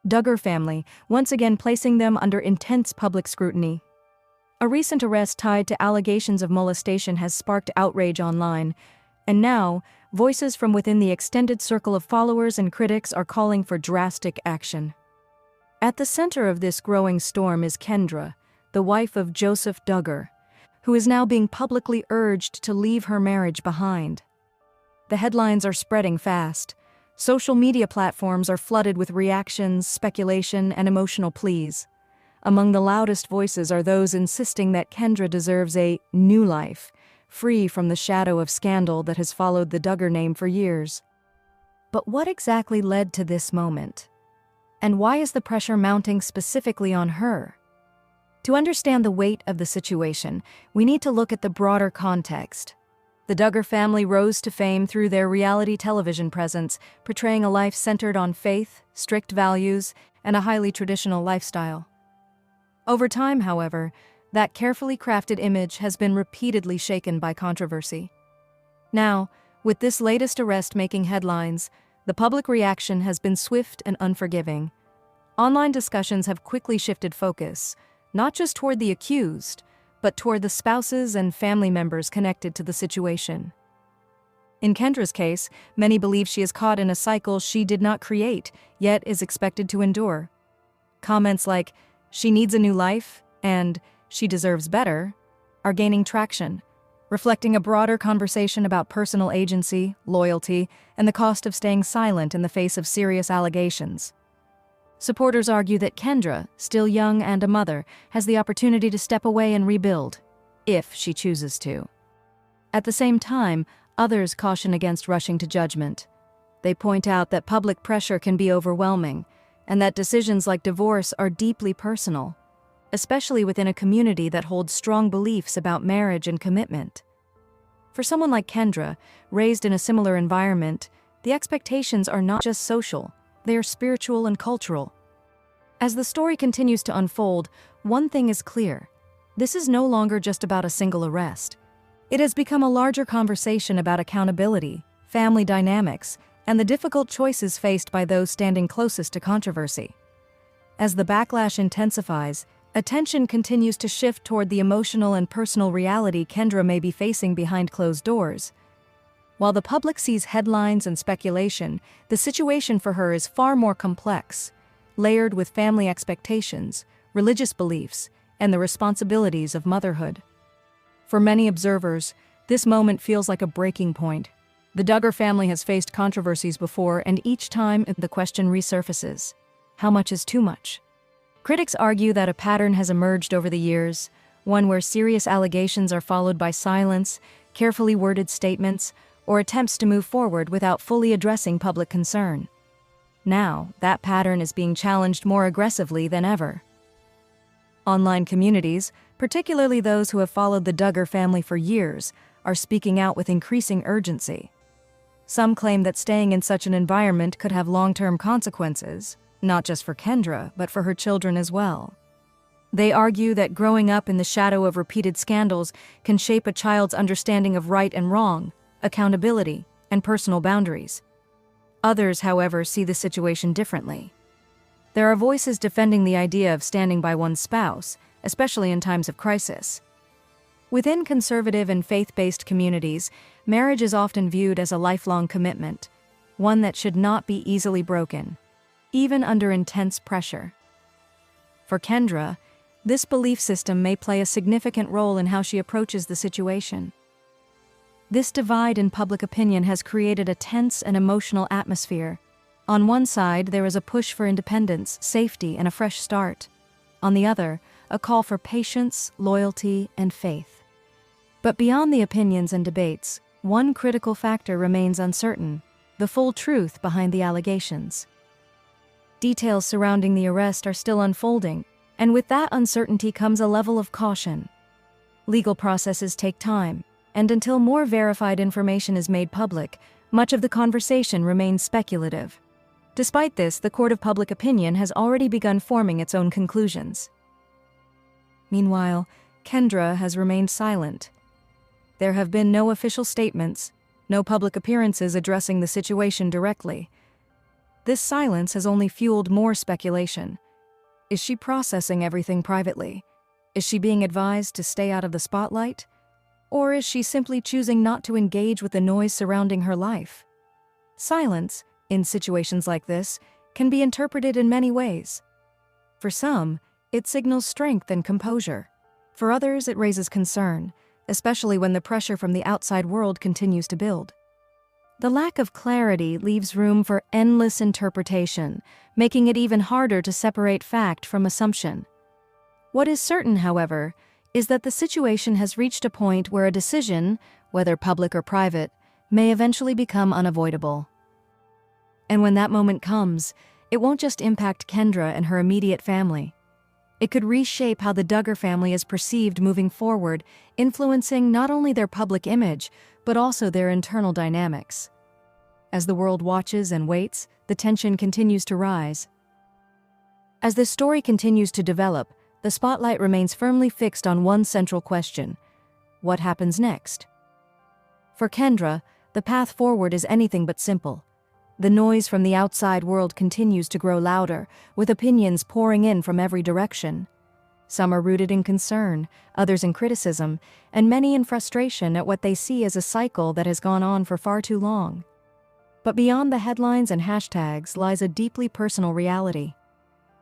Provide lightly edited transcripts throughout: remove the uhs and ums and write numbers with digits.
Duggar family, once again placing them under intense public scrutiny. A recent arrest tied to allegations of molestation has sparked outrage online, and now, voices from within the extended circle of followers and critics are calling for drastic action. At the center of this growing storm is Kendra, the wife of Joseph Duggar, who is now being publicly urged to leave her marriage behind. The headlines are spreading fast. Social media platforms are flooded with reactions, speculation, and emotional pleas. Among the loudest voices are those insisting that Kendra deserves a new life, free from the shadow of scandal that has followed the Duggar name for years. But what exactly led to this moment? And why is the pressure mounting specifically on her? To understand the weight of the situation, we need to look at the broader context. The Duggar family rose to fame through their reality television presence, portraying a life centered on faith, strict values, and a highly traditional lifestyle. Over time, however, that carefully crafted image has been repeatedly shaken by controversy. Now, with this latest arrest making headlines, the public reaction has been swift and unforgiving. Online discussions have quickly shifted focus, not just toward the accused, but toward the spouses and family members connected to the situation. In Kendra's case, many believe she is caught in a cycle she did not create, yet is expected to endure. Comments like, "She needs a new life," and "She deserves better," are gaining traction, reflecting a broader conversation about personal agency, loyalty, and the cost of staying silent in the face of serious allegations. Supporters argue that Kendra, still young and a mother, has the opportunity to step away and rebuild, if she chooses to. At the same time, others caution against rushing to judgment. They point out that public pressure can be overwhelming, and that decisions like divorce are deeply personal, especially within a community that holds strong beliefs about marriage and commitment. For someone like Kendra, raised in a similar environment, the expectations are not just social, they are spiritual and cultural. As the story continues to unfold, one thing is clear. This is no longer just about a single arrest. It has become a larger conversation about accountability, family dynamics, and the difficult choices faced by those standing closest to controversy. As the backlash intensifies, attention continues to shift toward the emotional and personal reality Kendra may be facing behind closed doors. While the public sees headlines and speculation, the situation for her is far more complex, layered with family expectations, religious beliefs, and the responsibilities of motherhood. For many observers, this moment feels like a breaking point. The Duggar family has faced controversies before, and each time the question resurfaces: how much is too much? Critics argue that a pattern has emerged over the years, one where serious allegations are followed by silence, carefully worded statements, or attempts to move forward without fully addressing public concern. Now, that pattern is being challenged more aggressively than ever. Online communities, particularly those who have followed the Duggar family for years, are speaking out with increasing urgency. Some claim that staying in such an environment could have long-term consequences, not just for Kendra, but for her children as well. They argue that growing up in the shadow of repeated scandals can shape a child's understanding of right and wrong, accountability, and personal boundaries. Others, however, see the situation differently. There are voices defending the idea of standing by one's spouse, especially in times of crisis. Within conservative and faith-based communities, marriage is often viewed as a lifelong commitment, one that should not be easily broken, even under intense pressure. For Kendra, this belief system may play a significant role in how she approaches the situation. This divide in public opinion has created a tense and emotional atmosphere. On one side, there is a push for independence, safety, and a fresh start. On the other, a call for patience, loyalty, and faith. But beyond the opinions and debates, one critical factor remains uncertain: the full truth behind the allegations. Details surrounding the arrest are still unfolding, and with that uncertainty comes a level of caution. Legal processes take time, and until more verified information is made public, much of the conversation remains speculative. Despite this, the court of public opinion has already begun forming its own conclusions. Meanwhile, Kendra has remained silent. There have been no official statements, no public appearances addressing the situation directly. This silence has only fueled more speculation. Is she processing everything privately? Is she being advised to stay out of the spotlight? Or is she simply choosing not to engage with the noise surrounding her life? Silence, in situations like this, can be interpreted in many ways. For some, it signals strength and composure. For others, it raises concern, especially when the pressure from the outside world continues to build. The lack of clarity leaves room for endless interpretation, making it even harder to separate fact from assumption. What is certain, however, is that the situation has reached a point where a decision, whether public or private, may eventually become unavoidable. And when that moment comes, it won't just impact Kendra and her immediate family. It could reshape how the Duggar family is perceived moving forward, influencing not only their public image, but also their internal dynamics. As the world watches and waits, the tension continues to rise. As the story continues to develop, the spotlight remains firmly fixed on one central question: what happens next? For Kendra, the path forward is anything but simple. The noise from the outside world continues to grow louder, with opinions pouring in from every direction. Some are rooted in concern, others in criticism, and many in frustration at what they see as a cycle that has gone on for far too long. But beyond the headlines and hashtags lies a deeply personal reality.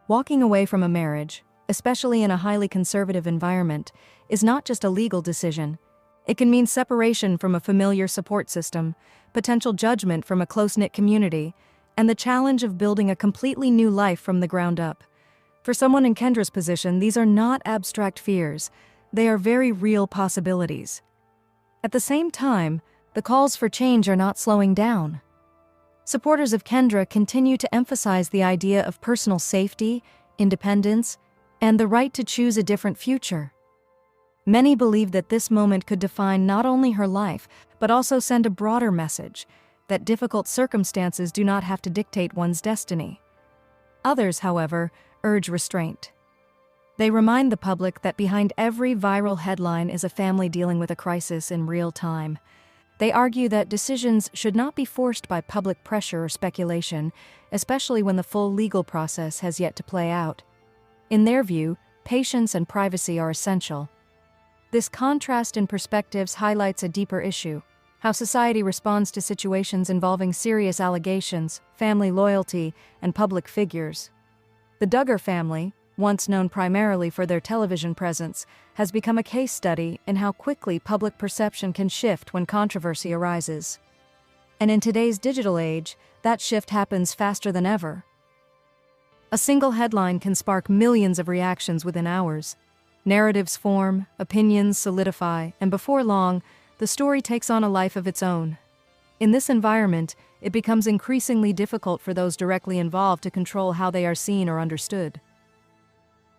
Walking away from a marriage, especially in a highly conservative environment, is not just a legal decision. It can mean separation from a familiar support system, potential judgment from a close-knit community, and the challenge of building a completely new life from the ground up. For someone in Kendra's position, these are not abstract fears. They are very real possibilities. At the same time, the calls for change are not slowing down. Supporters of Kendra continue to emphasize the idea of personal safety, independence, and the right to choose a different future. Many believe that this moment could define not only her life, but also send a broader message that difficult circumstances do not have to dictate one's destiny. Others, however, urge restraint. They remind the public that behind every viral headline is a family dealing with a crisis in real time. They argue that decisions should not be forced by public pressure or speculation, especially when the full legal process has yet to play out. In their view, patience and privacy are essential. This contrast in perspectives highlights a deeper issue: how society responds to situations involving serious allegations, family loyalty, and public figures. The Duggar family, once known primarily for their television presence, has become a case study in how quickly public perception can shift when controversy arises. And in today's digital age, that shift happens faster than ever. A single headline can spark millions of reactions within hours. Narratives form, opinions solidify, and before long, the story takes on a life of its own. In this environment, it becomes increasingly difficult for those directly involved to control how they are seen or understood.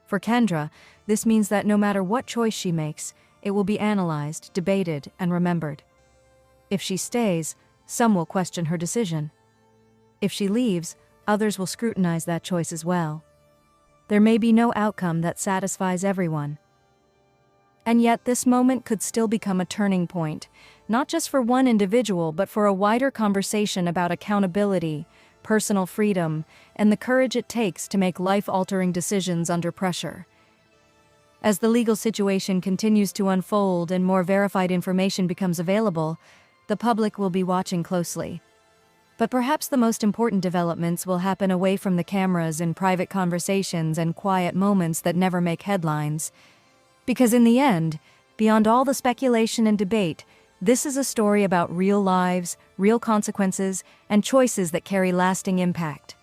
For Kendra, this means that no matter what choice she makes, it will be analyzed, debated, and remembered. If she stays, some will question her decision. If she leaves, others will scrutinize that choice as well. There may be no outcome that satisfies everyone. And yet this moment could still become a turning point, not just for one individual, but for a wider conversation about accountability, personal freedom, and the courage it takes to make life-altering decisions under pressure. As the legal situation continues to unfold and more verified information becomes available, the public will be watching closely. But perhaps the most important developments will happen away from the cameras in private conversations and quiet moments that never make headlines. Because in the end, beyond all the speculation and debate, this is a story about real lives, real consequences, and choices that carry lasting impact.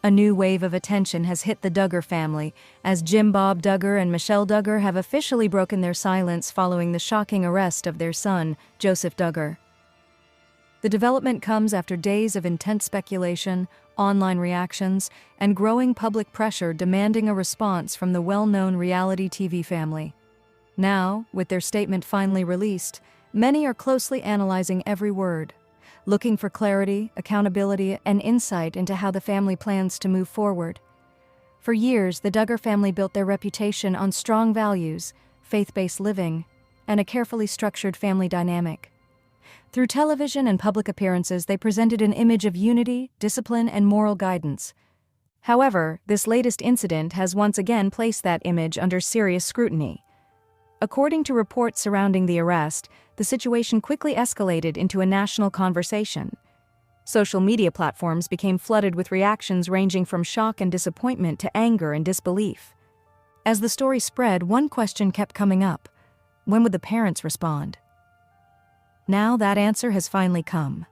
A new wave of attention has hit the Duggar family, as Jim Bob Duggar and Michelle Duggar have officially broken their silence following the shocking arrest of their son, Joseph Duggar. The development comes after days of intense speculation, online reactions, and growing public pressure demanding a response from the well-known reality TV family. Now, with their statement finally released, many are closely analyzing every word, looking for clarity, accountability, and insight into how the family plans to move forward. For years, the Duggar family built their reputation on strong values, faith-based living, and a carefully structured family dynamic. Through television and public appearances, they presented an image of unity, discipline, and moral guidance. However, this latest incident has once again placed that image under serious scrutiny. According to reports surrounding the arrest, the situation quickly escalated into a national conversation. Social media platforms became flooded with reactions ranging from shock and disappointment to anger and disbelief. As the story spread, one question kept coming up: when would the parents respond? Now that answer has finally come.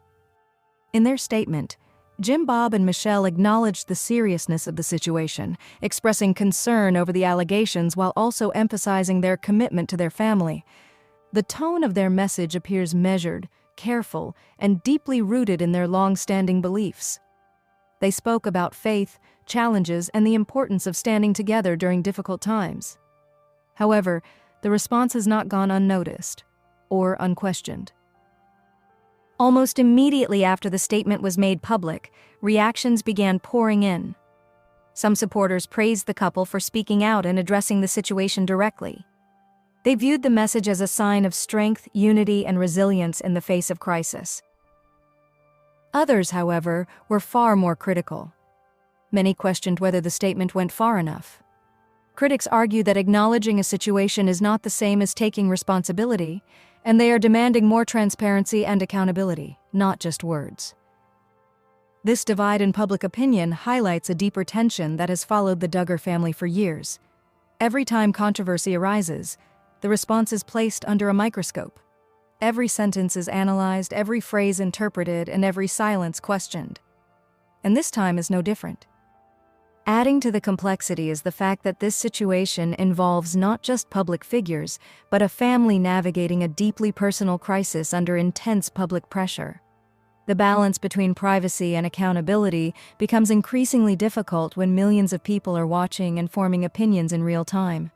In their statement, Jim Bob and Michelle acknowledged the seriousness of the situation, expressing concern over the allegations while also emphasizing their commitment to their family. The tone of their message appears measured, careful, and deeply rooted in their long-standing beliefs. They spoke about faith, challenges, and the importance of standing together during difficult times. However, the response has not gone unnoticed or unquestioned. Almost immediately after the statement was made public, reactions began pouring in. Some supporters praised the couple for speaking out and addressing the situation directly. They viewed the message as a sign of strength, unity, and resilience in the face of crisis. Others, however, were far more critical. Many questioned whether the statement went far enough. Critics argue that acknowledging a situation is not the same as taking responsibility, and they are demanding more transparency and accountability, not just words. This divide in public opinion highlights a deeper tension that has followed the Duggar family for years. Every time controversy arises, the response is placed under a microscope. Every sentence is analyzed, every phrase interpreted, and every silence questioned. And this time is no different. Adding to the complexity is the fact that this situation involves not just public figures, but a family navigating a deeply personal crisis under intense public pressure. The balance between privacy and accountability becomes increasingly difficult when millions of people are watching and forming opinions in real time.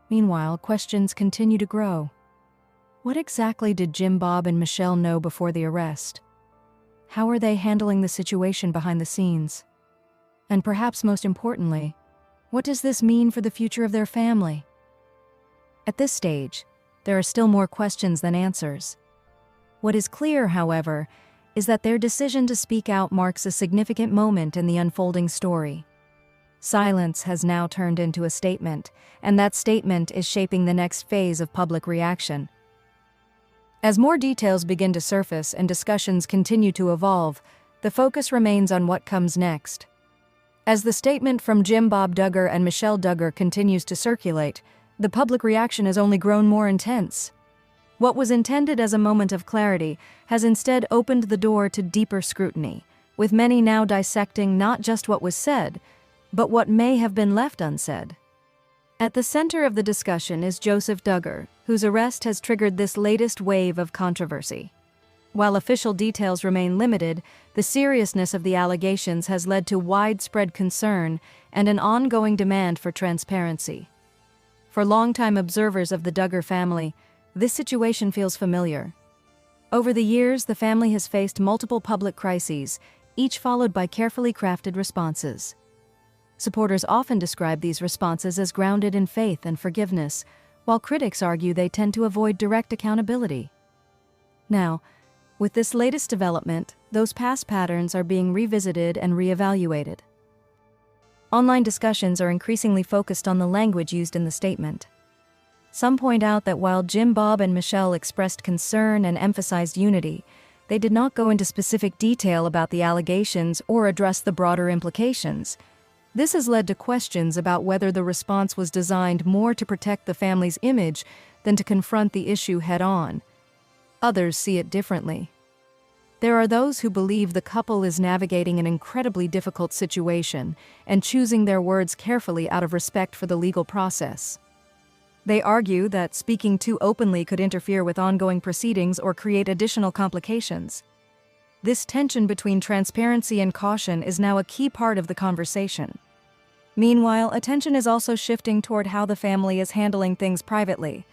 Meanwhile, questions continue to grow. What exactly did Jim Bob and Michelle know before the arrest? How are they handling the situation behind the scenes? And perhaps most importantly, what does this mean for the future of their family? At this stage, there are still more questions than answers. What is clear, however, is that their decision to speak out marks a significant moment in the unfolding story. Silence has now turned into a statement, and that statement is shaping the next phase of public reaction. As more details begin to surface and discussions continue to evolve, the focus remains on what comes next. As the statement from Jim Bob Duggar and Michelle Duggar continues to circulate, the public reaction has only grown more intense. What was intended as a moment of clarity has instead opened the door to deeper scrutiny, with many now dissecting not just what was said, but what may have been left unsaid. At the center of the discussion is Joseph Duggar, whose arrest has triggered this latest wave of controversy. While official details remain limited, the seriousness of the allegations has led to widespread concern and an ongoing demand for transparency. For longtime observers of the Duggar family, this situation feels familiar. Over the years, the family has faced multiple public crises, each followed by carefully crafted responses. Supporters often describe these responses as grounded in faith and forgiveness, while critics argue they tend to avoid direct accountability. Now, with this latest development, those past patterns are being revisited and reevaluated. Online discussions are increasingly focused on the language used in the statement. Some point out that while Jim Bob and Michelle expressed concern and emphasized unity, they did not go into specific detail about the allegations or address the broader implications. This has led to questions about whether the response was designed more to protect the family's image than to confront the issue head-on. Others see it differently. There are those who believe the couple is navigating an incredibly difficult situation and choosing their words carefully out of respect for the legal process. They argue that speaking too openly could interfere with ongoing proceedings or create additional complications. This tension between transparency and caution is now a key part of the conversation. Meanwhile, attention is also shifting toward how the family is handling things privately.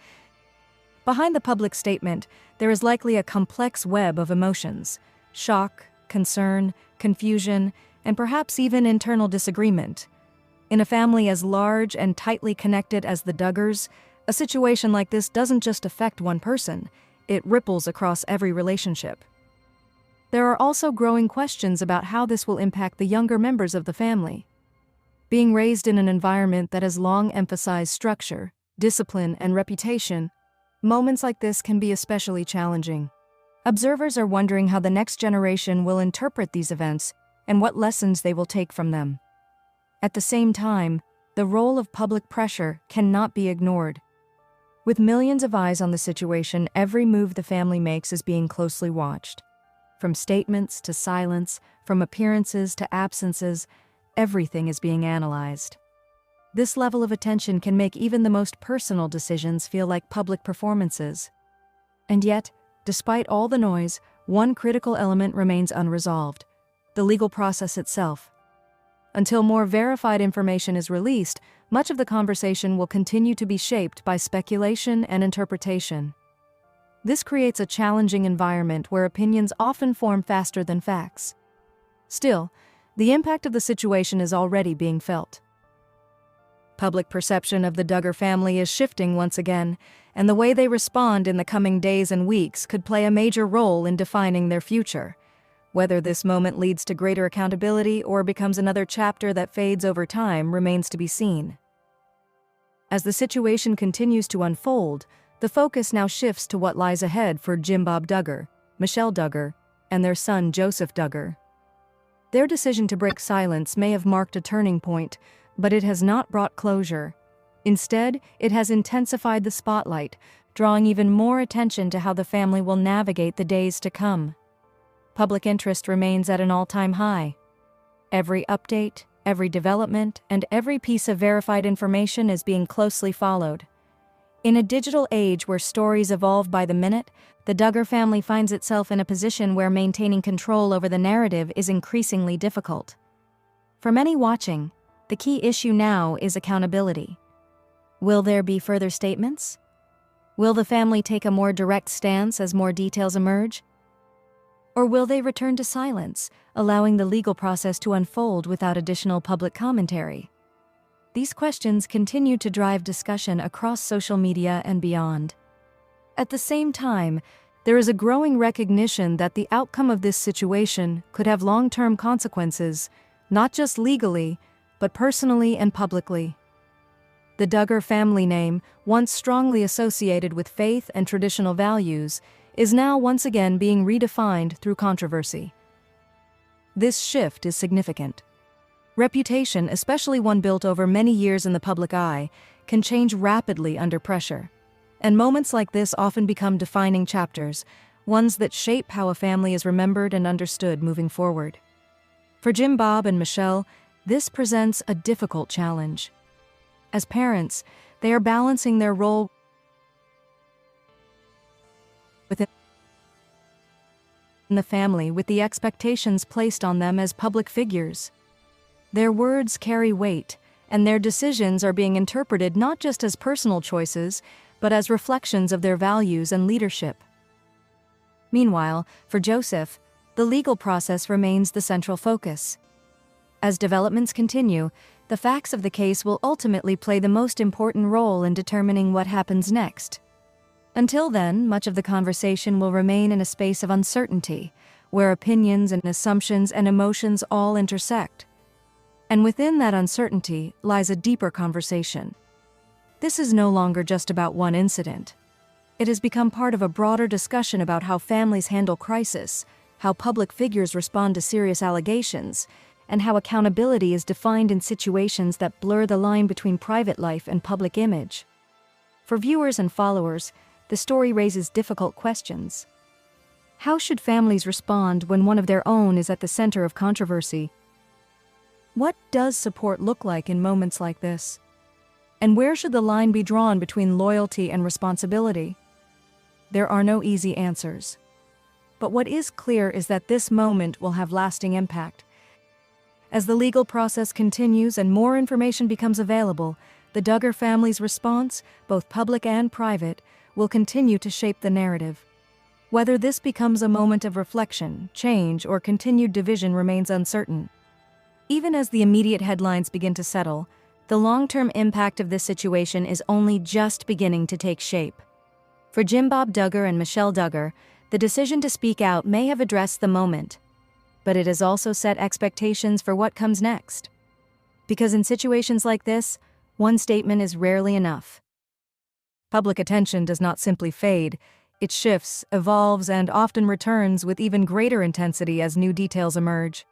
Behind the public statement, there is likely a complex web of emotions: shock, concern, confusion, and perhaps even internal disagreement. In a family as large and tightly connected as the Duggars, a situation like this doesn't just affect one person, it ripples across every relationship. There are also growing questions about how this will impact the younger members of the family. Being raised in an environment that has long emphasized structure, discipline, and reputation, moments like this can be especially challenging. Observers are wondering how the next generation will interpret these events and what lessons they will take from them. At the same time, the role of public pressure cannot be ignored. With millions of eyes on the situation, every move the family makes is being closely watched. From statements to silence, from appearances to absences, everything is being analyzed. This level of attention can make even the most personal decisions feel like public performances. And yet, despite all the noise, one critical element remains unresolved: the legal process itself. Until more verified information is released, much of the conversation will continue to be shaped by speculation and interpretation. This creates a challenging environment where opinions often form faster than facts. Still, the impact of the situation is already being felt. Public perception of the Duggar family is shifting once again, and the way they respond in the coming days and weeks could play a major role in defining their future. Whether this moment leads to greater accountability or becomes another chapter that fades over time remains to be seen. As the situation continues to unfold, the focus now shifts to what lies ahead for Jimbob Duggar, Michelle Duggar, and their son Joseph Duggar. Their decision to break silence may have marked a turning point, but it has not brought closure. Instead, it has intensified the spotlight, drawing even more attention to how the family will navigate the days to come. Public interest remains at an all-time high. Every update, every development, and every piece of verified information is being closely followed. In a digital age where stories evolve by the minute, the Duggar family finds itself in a position where maintaining control over the narrative is increasingly difficult. For many watching, the key issue now is accountability. Will there be further statements? Will the family take a more direct stance as more details emerge? Or will they return to silence, allowing the legal process to unfold without additional public commentary? These questions continue to drive discussion across social media and beyond. At the same time, there is a growing recognition that the outcome of this situation could have long-term consequences, not just legally, but personally and publicly. The Duggar family name, once strongly associated with faith and traditional values, is now once again being redefined through controversy. This shift is significant. Reputation, especially one built over many years in the public eye, can change rapidly under pressure. And moments like this often become defining chapters, ones that shape how a family is remembered and understood moving forward. For Jimbob and Michelle, this presents a difficult challenge. As parents, they are balancing their role within the family with the expectations placed on them as public figures. Their words carry weight, and their decisions are being interpreted not just as personal choices, but as reflections of their values and leadership. Meanwhile, for Joseph, the legal process remains the central focus. As developments continue, the facts of the case will ultimately play the most important role in determining what happens next. Until then, much of the conversation will remain in a space of uncertainty, where opinions and assumptions and emotions all intersect. And within that uncertainty lies a deeper conversation. This is no longer just about one incident. It has become part of a broader discussion about how families handle crisis, how public figures respond to serious allegations, and how accountability is defined in situations that blur the line between private life and public image. For viewers and followers, the story raises difficult questions. How should families respond when one of their own is at the center of controversy? What does support look like in moments like this? And where should the line be drawn between loyalty and responsibility? There are no easy answers. But what is clear is that this moment will have lasting impact. As the legal process continues and more information becomes available, the Duggar family's response, both public and private, will continue to shape the narrative. Whether this becomes a moment of reflection, change, or continued division remains uncertain. Even as the immediate headlines begin to settle, the long-term impact of this situation is only just beginning to take shape. For Jim Bob Duggar and Michelle Duggar, the decision to speak out may have addressed the moment, but it has also set expectations for what comes next. Because in situations like this, one statement is rarely enough. Public attention does not simply fade, it shifts, evolves, and often returns with even greater intensity as new details emerge.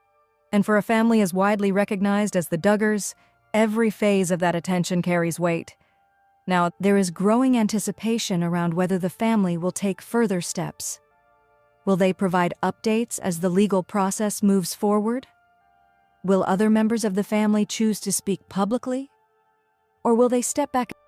And for a family as widely recognized as the Duggars, every phase of that attention carries weight. Now, there is growing anticipation around whether the family will take further steps. Will they provide updates as the legal process moves forward? Will other members of the family choose to speak publicly? Or will they step back